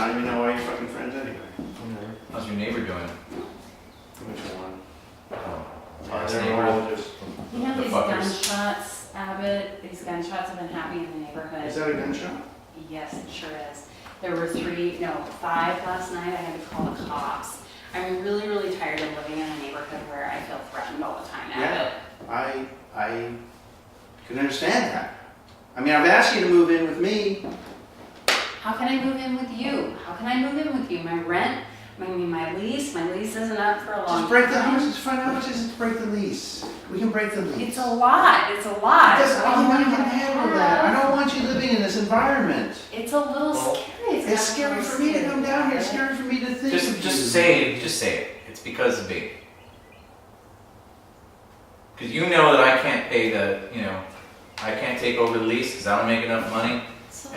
don't even know why you're fucking friends anyway. How's your neighbor doing? Which one? Our They're neighbor. all just... You know The these fuckers. gunshots, Abbott, these gunshots have been happening in the neighborhood. Is that a gunshot? Yes, it sure is. There were 5 last night. I had to call the cops. I'm really, really tired of living in a neighborhood where I feel threatened all the time, Abbott. I can understand that. I mean, I've asked you to move in with me. How can I move in with you? How can I move in with you? My rent, my lease isn't up for a long time. Just break the house. Just find out how much it is to break the lease. We can break the lease. It's a lot. It's a lot. That's all you can handle that. I don't want you living in this environment. It's a little scary. It's scary for me to come down here. It's scary for me to think. Just say it. It's because of me. Because you know that I can't pay I can't take over the lease because I don't make enough money. So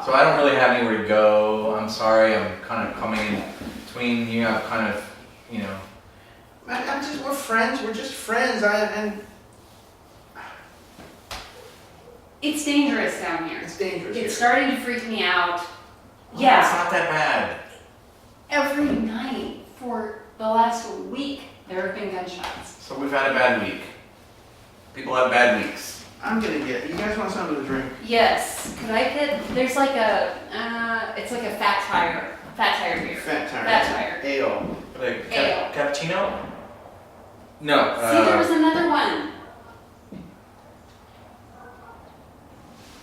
So I don't really have anywhere to go. I'm sorry, I'm kind of coming in between you. I'm kind of, we're friends. We're just friends. it's dangerous down here. It's dangerous. It's starting to freak me out. It's Yeah. not that bad. Every night for the last week, there have been gunshots. So we've had a bad week. People have bad weeks. I'm gonna get. You guys want something to drink? Yes. Could I get? There's like a. It's like a fat tire beer. Fat tire. Fat tire. Ale. Like Ale. cappuccino? No. See, there was another one.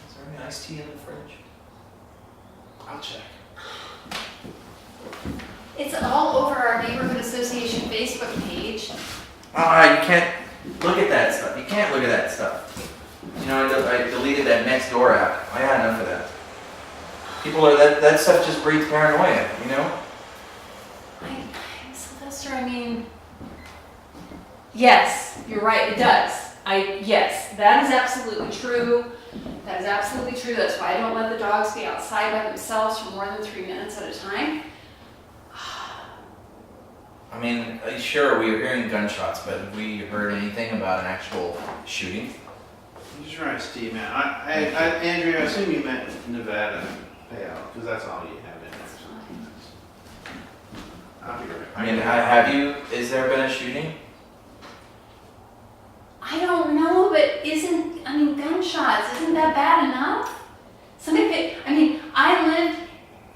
Is there any iced tea in the fridge? I'll check. It's all over our neighborhood association Facebook page. You can't look at that stuff. You can't look at that stuff. I deleted that Nextdoor app. I had enough of that. People are that stuff just breeds paranoia. Sylvester, yes, you're right. It does. Yes, that is absolutely true. That is absolutely true. That's why I don't let the dogs be outside by themselves for more than 3 minutes at a time. Sure, we were hearing gunshots, but have we heard anything about an actual shooting? You're just right, Steve, man. Andrea, I assume you meant Nevada payout, because that's all you have in there. I'll be right. Is there been a shooting? I don't know, but gunshots, isn't that bad enough?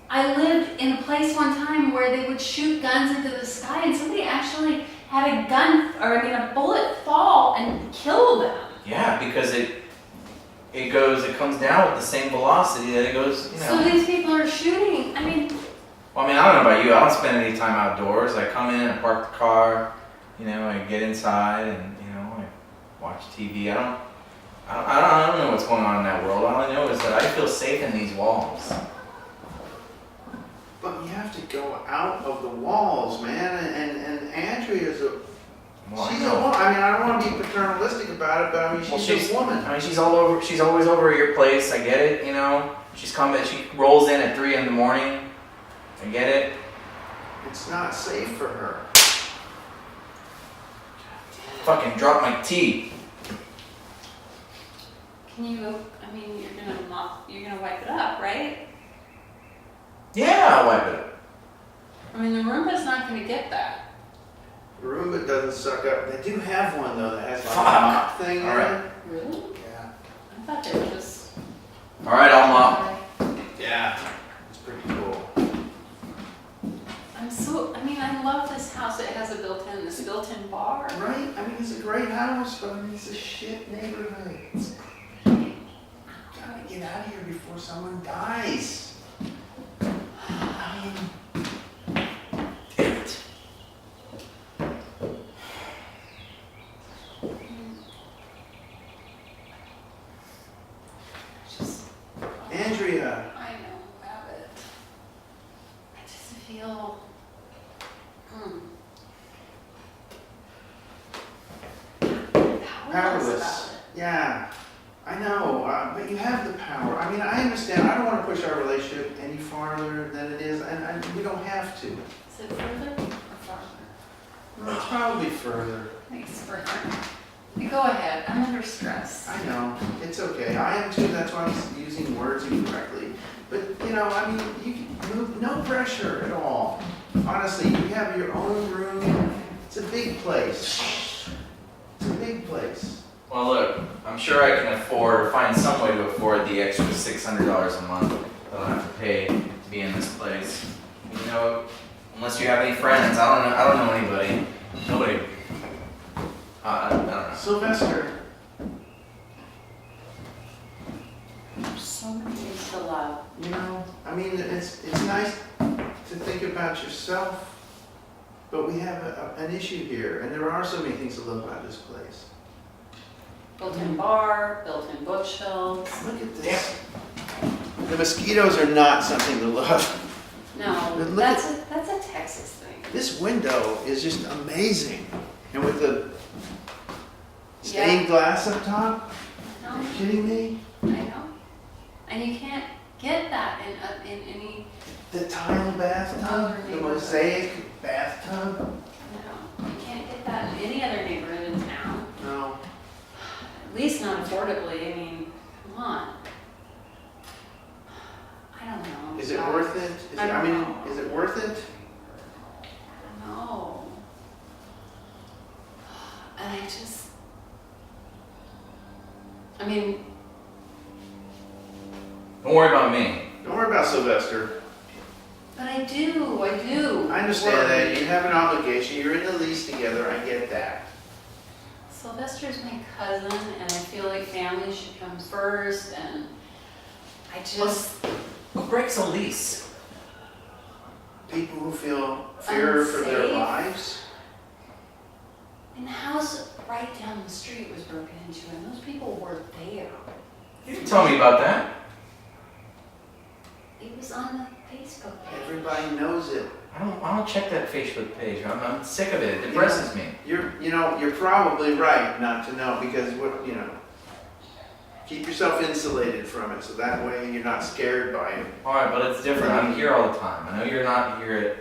I lived in a place one time where they would shoot guns into the sky and somebody actually had a bullet fall and kill them. Yeah, because it comes down with the same velocity that it goes, So these people are shooting. I don't know about you. I don't spend any time outdoors. I come in, I park the car, I get inside and, I watch TV. I don't know what's going on in that world. All I know is that I feel safe in these walls. But you have to go out of the walls, man. And Andrea's she's a woman. I don't want to be paternalistic about it, but she's a woman. She's all over. She's always over at your place. I get it. She's coming. She rolls in at 3 a.m. I get it. It's not safe for her. Fucking drop my tea. Can you? You're gonna wipe it up, right? Yeah, I'll wipe it up. The Roomba's not gonna get that. The Roomba doesn't suck up. They do have one though that has like Fuck. a mop thing in All right. it. Really? Yeah. I thought they were just. All right, I'll mop. Yeah. It's pretty cool. I love this house. It has this built-in bar. Right? It's a great house, but it's a shit neighborhood. Gotta get out of here before someone dies. Damn it. Andrea. I know, Abbott. I just feel. Powerless about Powerless. it. Yeah. I know, but you have the power. I understand. I don't want to push our relationship any farther than it is, and we don't have to. Is it further or farther? No, it's probably further. I think it's further. Go ahead. I'm under stress. I know. It's okay. I am too. That's why I'm using words incorrectly. But know, I mean, you can move, no pressure at all. Honestly, you have your own room. It's a big place. It's a big place. Well, look, I'm sure I can find some way to afford the extra $600 a month that I'll have to pay to be in this place. You know, unless you have any friends, I don't know anybody. Nobody. I don't know. Sylvester, There's so many things to love. you know, I mean, it's nice to think about yourself, but we have an issue here, and there are so many things to love about this place. Built-in bar, built-in bookshelves. Look at this. The mosquitoes are not something to love. No, But look that's a Texas thing. This window is just amazing. And with the stained glass up top, are you No, kidding me? I know. And you can't get that in any. The tile bathtub, the mosaic bathtub. No, you can't get that in any other neighborhood in town. No. At least not affordably. I mean, come on. I don't know. Is it God. worth it? I don't know. Is it worth it? No. And I mean, Don't worry about me. Don't worry about Sylvester. but I do. I understand worry. that. You have an obligation. You're in the lease together. I get that. Sylvester's my cousin, and I feel like family should come first, and I just, Who breaks a lease? People who feel fear for their Unsafe. lives. and the house right down the street was broken into, and those people were there. You didn't tell me about that. It was on the Facebook page. Everybody knows it. I don't check that Facebook page. I'm sick of it. It depresses me. You're probably right not to know because keep yourself insulated from it so that way you're not scared by it. All right, but it's different. I'm here all the time. I know you're not here.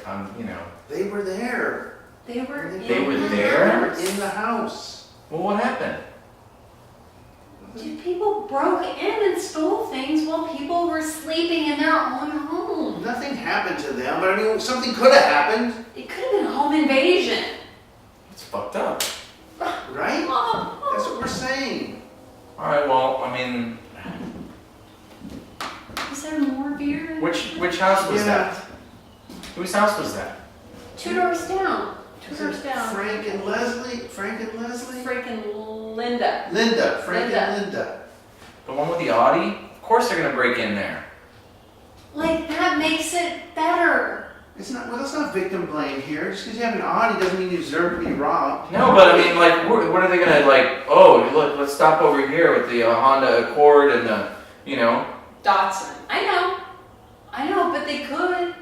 They were there. They were They were the there? They were house. in the house. Well, what happened? Dude, people broke in and stole things while people were sleeping in their own home. Nothing happened to them, but I mean, something could have happened, It could have been a home invasion. It's fucked up. right? That's what we're saying. All right, well, I mean, Is there more beer? which house was that? Whose house was that? 2 doors down. 2 Is doors it down. Frank and Leslie? Freaking Linda. Linda. Frank and Linda. The one with the Audi? Of course they're gonna break in there. Like, that makes it better. It's not. Well, that's not victim blame here. Just because you have an Audi doesn't mean you deserve to be robbed. No, but I mean, like, what are they gonna, like, oh, look, let's stop over here with the Honda Accord and the, Datsun. I know, but they could.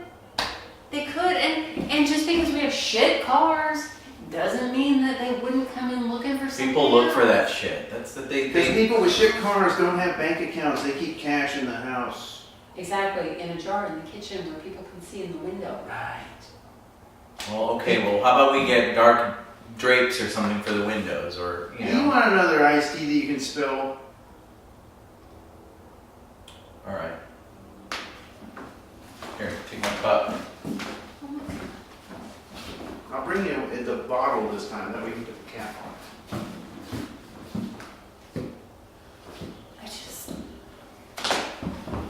They could, and just because we have shit cars doesn't mean that they wouldn't come in looking for something. people look for else. that shit. That's the thing. Because people with shit cars don't have bank accounts. They keep cash in the house. Exactly, in a jar in the kitchen where people can see in the window. Right. Well, okay, well, how about we get dark drapes or something for the windows, or, Do you want another iced tea that you can spill? All right. Here, take my cup. Oh my God. I'll bring you the bottle this time. That way you can put the cap on.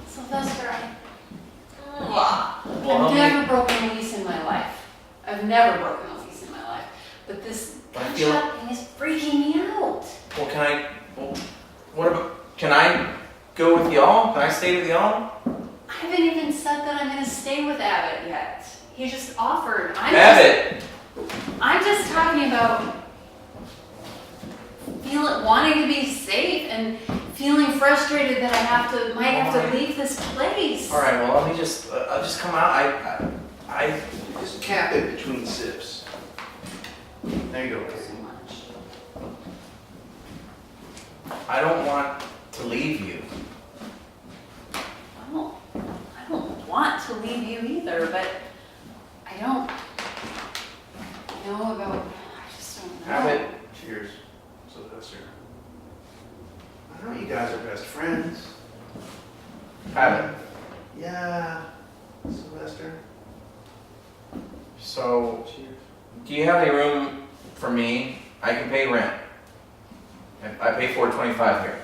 Sylvester, Well, I've never broken a lease in my life. I've never broken a lease in my life. But this I gun feel- shop thing is freaking me out. what about, can I go with y'all? Can I stay with y'all? I haven't even said that I'm going to stay with Abbott yet. He just offered. Abbott! I'm just talking about wanting to be safe and feeling frustrated that I might have to leave this place. All right, well, I'll just come out. I Just cap it between sips. There you go. So much. I don't want to leave you. I don't want to leave you either, but I don't know about. I just don't know. Abbott. Cheers, Sylvester. I know you guys are best friends. Abbott. Yeah, Sylvester. So, Cheers. do you have any room for me? I can pay rent. I pay $425 here.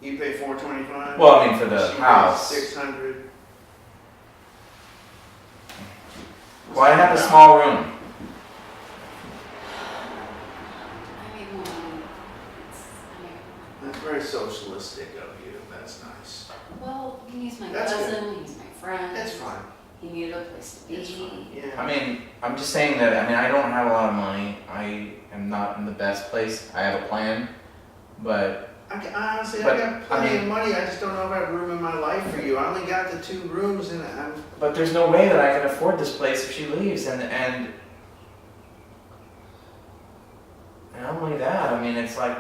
You pay $425. Well, I mean for the house. $600. Well, I have a small room. I mean, That's very socialistic of you. That's nice. well, he's my That's cousin, he's my friend. That's fine. He needed a place to be. It's fine. Yeah. I mean, I'm just saying that, I mean, I don't have a lot of money. I am not in the best place. I have a plan, but Honestly, But, I got plenty I mean- of money. I just don't know if I have room in my life for you. I only got the 2 rooms, and But there's no way that I can afford this place if she leaves, and not only that, I mean, it's like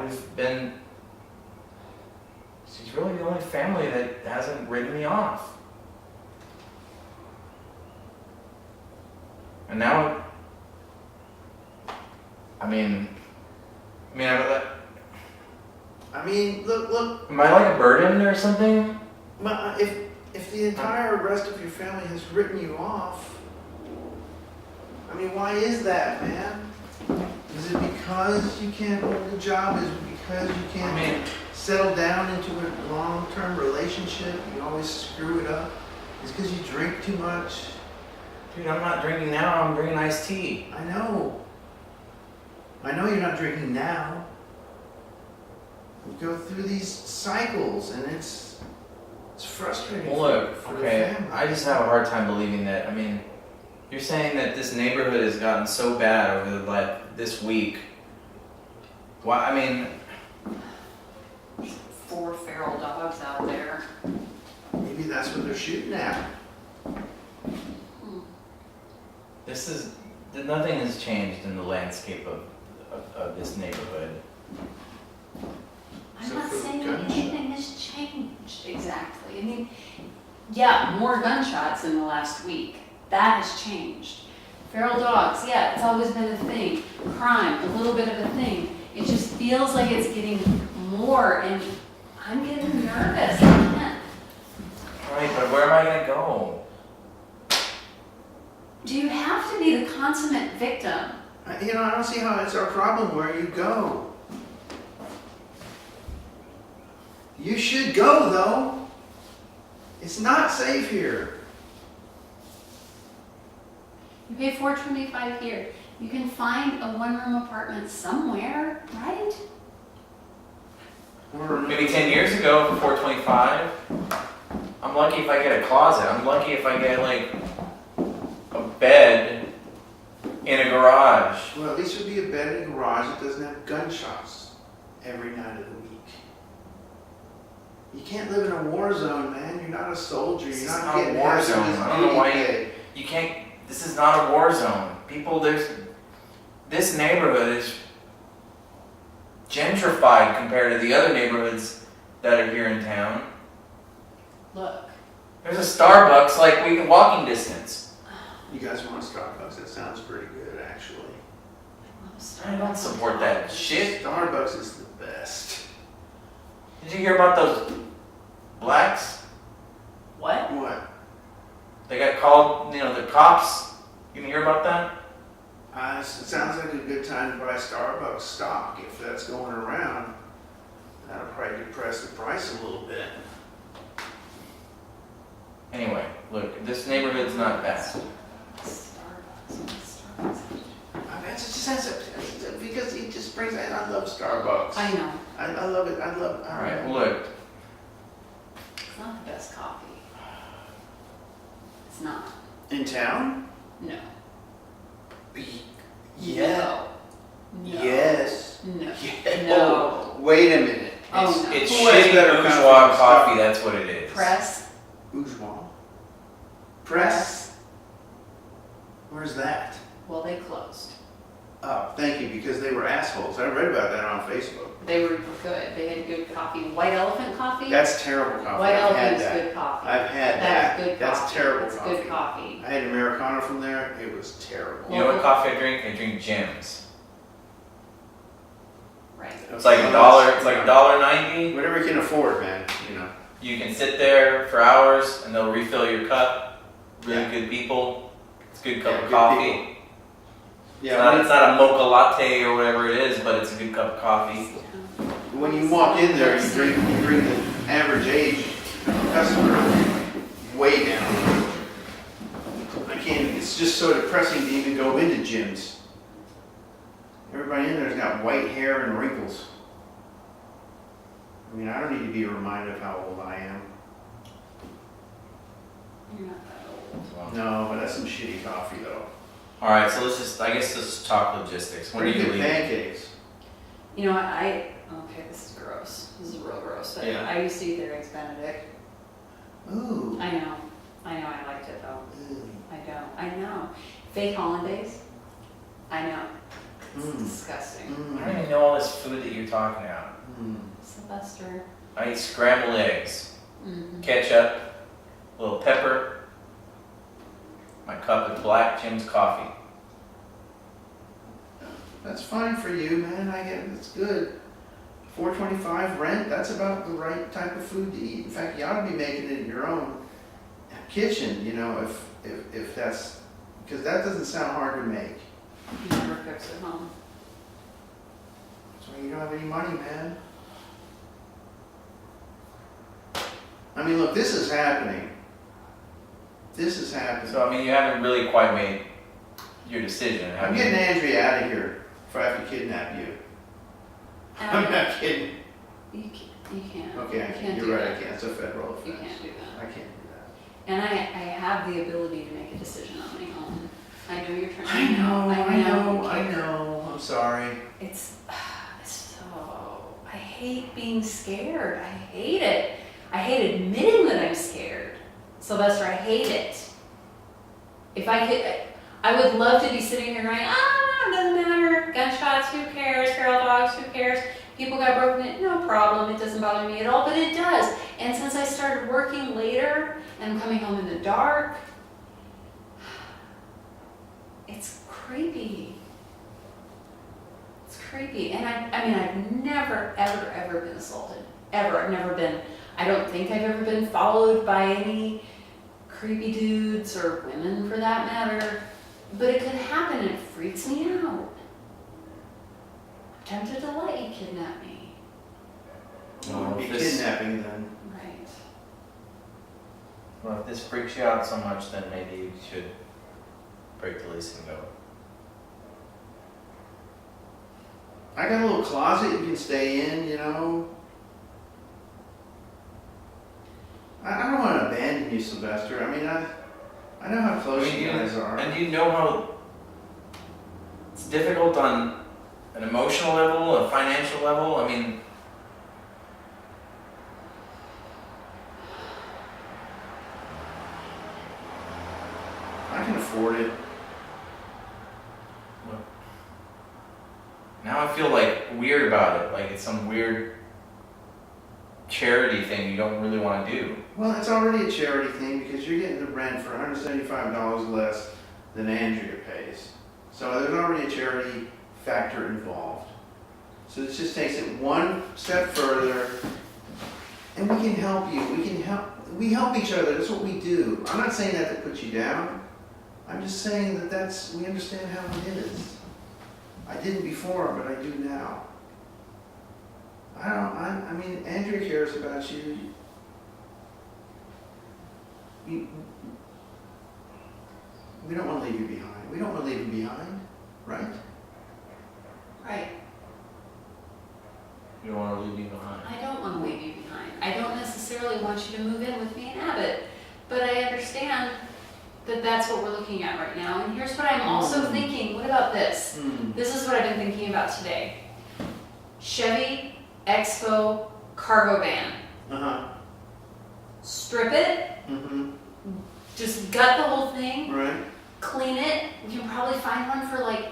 she's really the only family that hasn't written me off. And now, I mean, look. am I like a burden or something? If the entire rest of your family has written you off, I mean, why is that, man? Is it because you can't hold a job? Is it because you can't settle down into a long-term relationship? You always screw it up? Is it because you drink too much? Dude, I'm not drinking now, I'm drinking iced tea. I know you're not drinking now. We go through these cycles, and it's frustrating. Well, look, for the okay, family. I just have a hard time believing that. I mean, you're saying that this neighborhood has gotten so bad over this week. Why? I mean, 4 feral dogs out there. Maybe that's what they're shooting at. nothing has changed in the landscape of this neighborhood. I'm So not for saying gunshot. anything has changed exactly. I mean, yeah, more gunshots in the last week. That has changed. Feral dogs, yeah, it's always been a thing. Crime, a little bit of a thing. It just feels like it's getting more, and I'm getting nervous. I can't. Right, but where am I gonna go? Do you have to be the consummate victim? You know, I don't see how it's our problem where you go. You should go, though. It's not safe here. You pay $425 here. You can find a one-room apartment somewhere, right? Maybe 10 years ago for $425. I'm lucky if I get a closet. I'm lucky if I get like a bed in a garage. Well, at least it'll be a bed in a garage that doesn't have gunshots every night of the week. You can't live in a war zone, man. You're not a soldier. This You're is not not a getting war hazardous zone. I don't know why duty you can't. This is not a war zone. People, this neighborhood is gentrified compared to the other neighborhoods that are here in town. Look. There's a Starbucks like walking distance. You guys want a Starbucks? That sounds pretty good, actually. I don't support that shit. Starbucks is the best. Did you hear about those blacks? What? What? They got called, the cops. You hear about that? It sounds like a good time to buy Starbucks stock if that's going around. That'll probably depress the price a little bit. Anyway, look, this neighborhood's not bad. Starbucks. I mean, it just has because it just brings. I love Starbucks. I know. I love it. I love. All right, well, look, It's not the best coffee. It's not. In town? No. Yeah. No. Yes. No. Yeah. No. Oh, wait a minute. Oh, no. it's Who has shitty better bourgeois coffee? coffee, that's what it is. Press. Bourgeois. Press. Where's that? Well, they closed. Oh, thank you, because they were assholes. I read about that on Facebook. They were good. They had good coffee. White Elephant coffee? That's terrible coffee. White I've had Elephant is that. good coffee. I've had That that. is good That's coffee. terrible It's coffee. good coffee. I had Americano from there. It was terrible. You know what coffee I drink? I drink Jim's. Right. It's like $1. It's like $1.90. Whatever you can afford, man. You know. You can sit there for hours and they'll refill your cup. Really Yeah. good people. It's a good cup Yeah, of good coffee. people. It's not a mocha latte or whatever it is, but it's a good cup of coffee. When you walk in there, you bring the average age customer way down. I can't. It's just so depressing to even go into gyms. Everybody in there's got white hair and wrinkles. I mean, I don't need to be reminded of how old I am. You're not that old. Well, No, but that's some shitty coffee though. all right, so let's talk logistics. When do Pretty you good leave? pancakes. You know what, okay, this is gross. This is real gross, but Yeah. I used to eat their Eggs Benedict. Ooh. I know, I liked it though. Ooh. I know. Fake hollandaise? I know. It's Mm. disgusting. I don't even know all this food that you're talking about. Mm. Sylvester. I eat scrambled eggs, Mm-hmm. ketchup, a little pepper, my cup of Black Jim's coffee. That's fine for you, man. I get it. It's good. $4.25 rent. That's about the right type of food to eat. In fact, you ought to be making it in your own kitchen. You know, if that's because that doesn't sound hard to make. He never cooks at home. So you don't have any money, man. I mean, look, this is happening. This is happening. So, I mean, you haven't really quite made your decision, have I'm you? getting Andrea out of here if I have to kidnap you. I'm not kidding. You can't. Okay, You can't you're do right. that. I can't. It's a federal offense. You can't do that. I can't do that. And I have the ability to make a decision on my own. I know you're trying. I know. you care. I'm sorry. It's so. I hate being scared. I hate it. I hate admitting that I'm scared. Sylvester, I hate it. If I could, I would love to be sitting here going, it doesn't matter. Gunshots, who cares? Feral dogs, who cares? People got broken in, no problem. It doesn't bother me at all, but it does. And since I started working later and I'm coming home in the dark, it's creepy. It's creepy. And I mean, I've never, ever been assaulted. Ever. I've never been, I don't think I've ever been followed by any creepy dudes or women for that matter. But it could happen and it freaks me out. I'm tempted to let you kidnap me. Well, Be if this- kidnapping then. Right. Well, if this freaks you out so much, then maybe you should break the lease and go. I got a little closet you can stay in, you know. I don't want to abandon you, Sylvester. I mean, I know how close you guys are. And you know how it's difficult on an emotional level, a financial level. I mean, I can afford it. now I feel like weird about it. Like it's some weird charity thing you don't really want to do. Well, it's already a charity thing because you're getting the rent for $175 less than Andrea pays. So there's already a charity factor involved. So this just takes it one step further, and we can help you. We help each other. That's what we do. I'm not saying that to put you down. I'm just saying that we understand how it is. I didn't before, but I do now. I mean, Andrea cares about you. We don't want to leave you behind. We don't want to leave you behind, right? Right. You don't want to leave me behind. I don't want to leave you behind. I don't necessarily want you to move in with me and Abbott, but I understand that that's what we're looking at right now. And here's what I'm also thinking. What about this? This is what I've been thinking about today. Chevy Expo cargo van. Uh-huh. Strip it, Mm-hmm. just gut the whole thing, Right. clean it. We can probably find one for like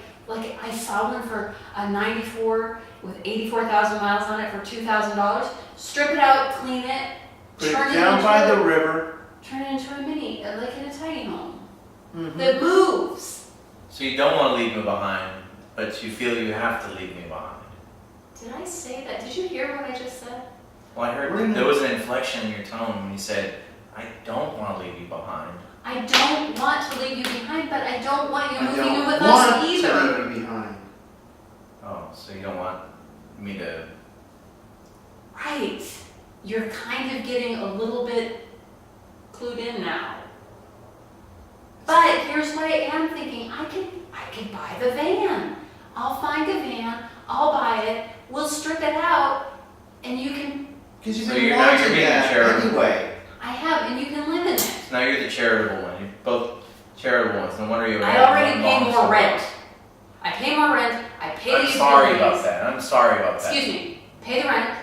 I saw one for a 94 with 84,000 miles on it for $2,000. Strip it out, clean it, Put it turn down into by the river. turn it into a mini, like in a tiny home Mm-hmm. that moves. So you don't want to leave me behind, but you feel you have to leave me behind. Did I say that? Did you hear what I just said? Well, I heard there was an inflection in your tone when you said, I don't want to leave you behind. I don't want to leave you behind, but I don't want you I moving don't in with want us to either. leave you behind. Oh, so you don't want me to... Right. You're kind of getting a little bit clued in now. But here's what I am thinking. I could buy the van. I'll find a van, I'll buy it, we'll strip it out, and you can... Because you've So been you're now wanting being that charitable. anyway. I have, and you can live in it. So now you're the charitable one. You're both charitable ones. No wonder you I already pay more rent. I pay more rent, I pay the I'm utilities. sorry about that. I'm sorry about that. Excuse me, pay the rent,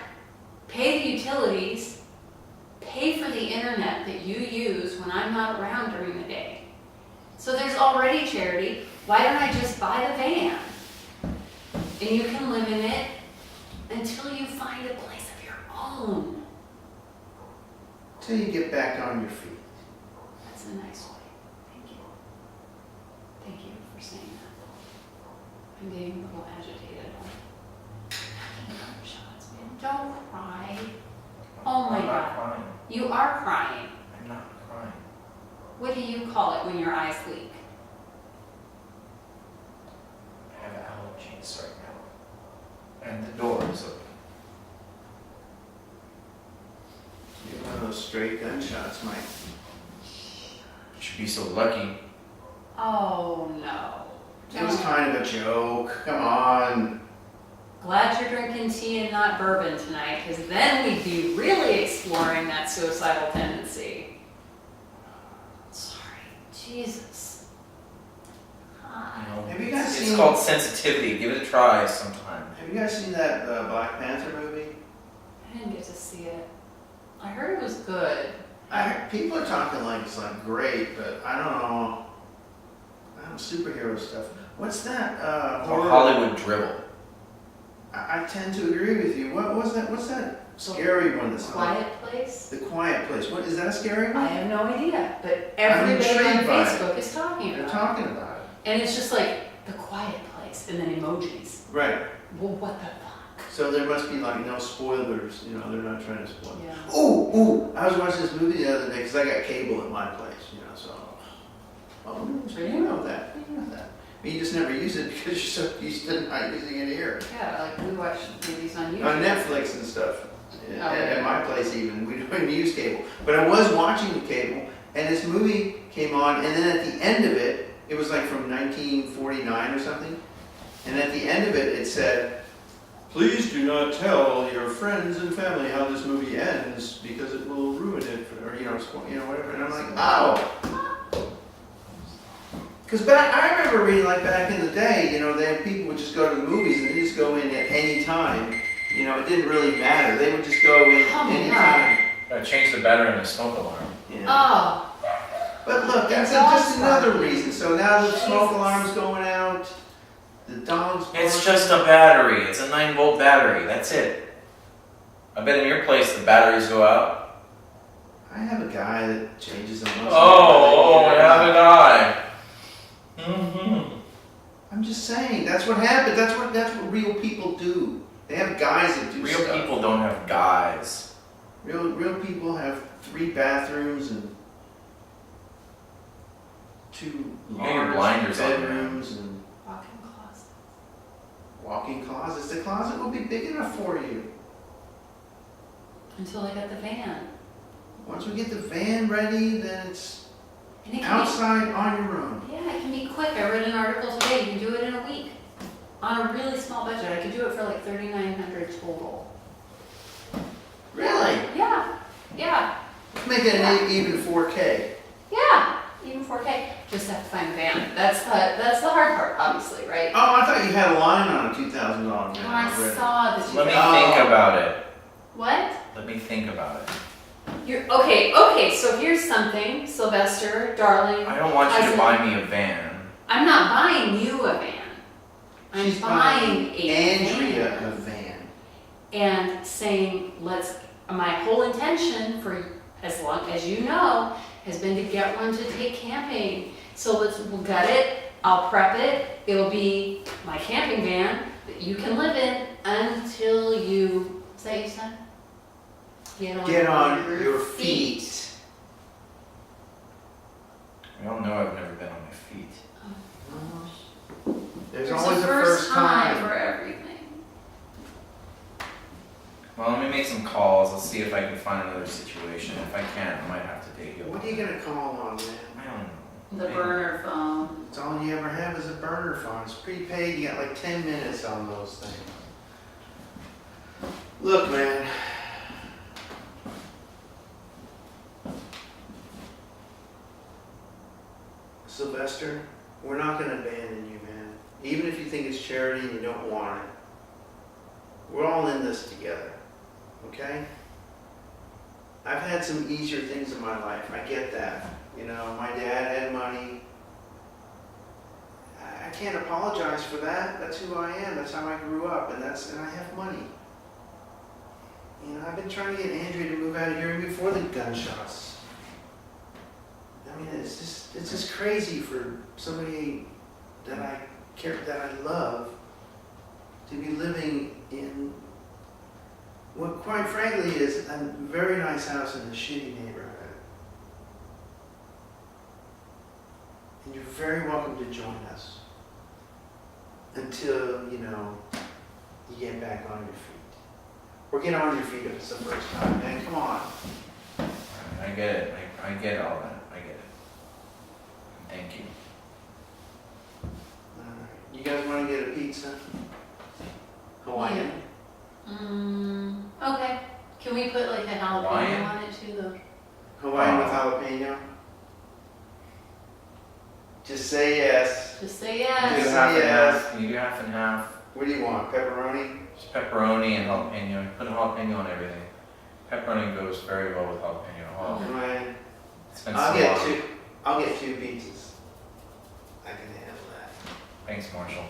pay the utilities, pay for the internet that you use when I'm not around during the day. So there's already charity. Why don't I just buy the van? And you can live in it until you find a place of your own. Till you get back on your feet. That's a nice way. Thank you. Thank you for saying that. I'm getting a little agitated. Shots, man. Don't cry. Oh my I'm not God. crying. You are crying. I'm not crying. What do you call it when your eyes leak? I have allergies right now. And the door is open. You're one of those stray gunshots, Mike. You should be so lucky. Oh no. It was kind of a joke. Come on. Glad you're drinking tea and not bourbon tonight, because then we'd be really exploring that suicidal tendency. Sorry. Jesus. Hi. You know, Have you guys it's seen- called sensitivity. Give it a try sometime. Have you guys seen that Black Panther movie? I didn't get to see it. I heard it was good. People are talking like it's like great, but I don't know. Superhero stuff. What's that? Horror? Hollywood dribble. I tend to agree with you. What was that? What's that scary one? That's Quiet Place? The Quiet Place. What is that a scary I one? have no idea, but I'm everybody on intrigued by it. Facebook is talking They're about talking about it. it. And it's just like, The Quiet Place, and then emojis. Right. Well, what the fuck? So there must be like no spoilers. You know, they're not trying to spoil. Yeah. Ooh! I was watching this movie the other day because I got cable at my place. You know, so. Oh, so you know that. You know that. But you just never use it because you're so used to not using it here. Yeah, like we watch movies on YouTube. On Netflix and stuff. Oh, At my place even, we don't even use cable. But I was watching the cable, and this movie came on, and then at the end of it, it was like from 1949 or something, and at the end of it, it said, "Please do not tell your friends and family how this movie ends, because it will ruin it," or whatever. And I'm like, oh. Because I remember reading, like back in the day, you know, then people would just go to the movies and they just go in at any time. You know, it didn't really matter. They would just go in any time. Gotta change the battery in the smoke alarm. Yeah. Oh, But look, that's It's just awesome. another reason. So now the smoke Jesus. alarm's going out, the dog's It's barking. just a battery. It's a 9-volt battery. That's it. I bet in your place the batteries go out. I have a guy that changes them. once in a Oh, while. I have a guy. Mm-hmm. I'm just saying, that's what happens. That's what real people do. They have guys that do Real stuff. people don't have guys. Real people have 3 bathrooms and 2 You got your large blinders on, man. bedrooms and walk-in closet. walk-in closets. The closet will be big enough for you. Until I got the van. Once we get the van ready, then it's And it can outside on your own. be, yeah, it can be quick. I read an article today. You can do it in a week. On a really small budget. I could do it for like $3,900 total. Really? Yeah. Yeah. Let's make it an even 4K. Yeah. Even 4K. Just have to find a van. That's the hard part, obviously, right? Oh, I thought you had a line on a $2,000 van Oh, I already. saw that you Let me Oh. think about it. What? Let me think about it. You're okay, so here's something, Sylvester, darling. I don't want you to Cousin. buy me a van. I'm not buying you a van. I'm She's buying a Andrea van. a van. And saying, my whole intention for as long as you know has been to get one to take camping. So we'll gut it, I'll prep it, it'll be my camping van, that you can live in until you, is that you said? Get on your feet. We all know I've never been on my feet. There's always a first time. for everything. Well, let me make some calls. I'll see if I can find another situation. If I can't, I might have to date you. What are you gonna call on, man? I don't know. The burner phone. It's all you ever have is a burner phone. It's prepaid. You got like 10 minutes on those things. Look, man. Sylvester, we're not gonna abandon you, man. Even if you think it's charity and you don't want it. We're all in this together, okay? I've had some easier things in my life. I get that. You know, my dad had money. I can't apologize for that. That's who I am. That's how I grew up, and I have money. You know, I've been trying to get Andrea to move out of here before the gunshots. I mean, it's just crazy for somebody that I care, that I love, to be living in what, quite frankly, is a very nice house in a shitty neighborhood. And you're very welcome to join us until, you know, you get back on your feet. Or get on your feet if it's the first time, man. Come on. I get it. I get all that. I get it. Thank you. Alright. You guys want to get a pizza? Hawaiian? Okay. Can we put like a jalapeno Hawaiian? on it too, though? Hawaiian with jalapeno? Just say yes. Just say You do yes. half and Yes. half. You do half and half. What do you want? Pepperoni? Just pepperoni and jalapeno. You put a jalapeno on everything. Pepperoni goes very well with jalapeno. Oh, Hawaiian. it's been I'll so get long. two. I'll get 2 pizzas. I can handle that. Thanks, Marshall.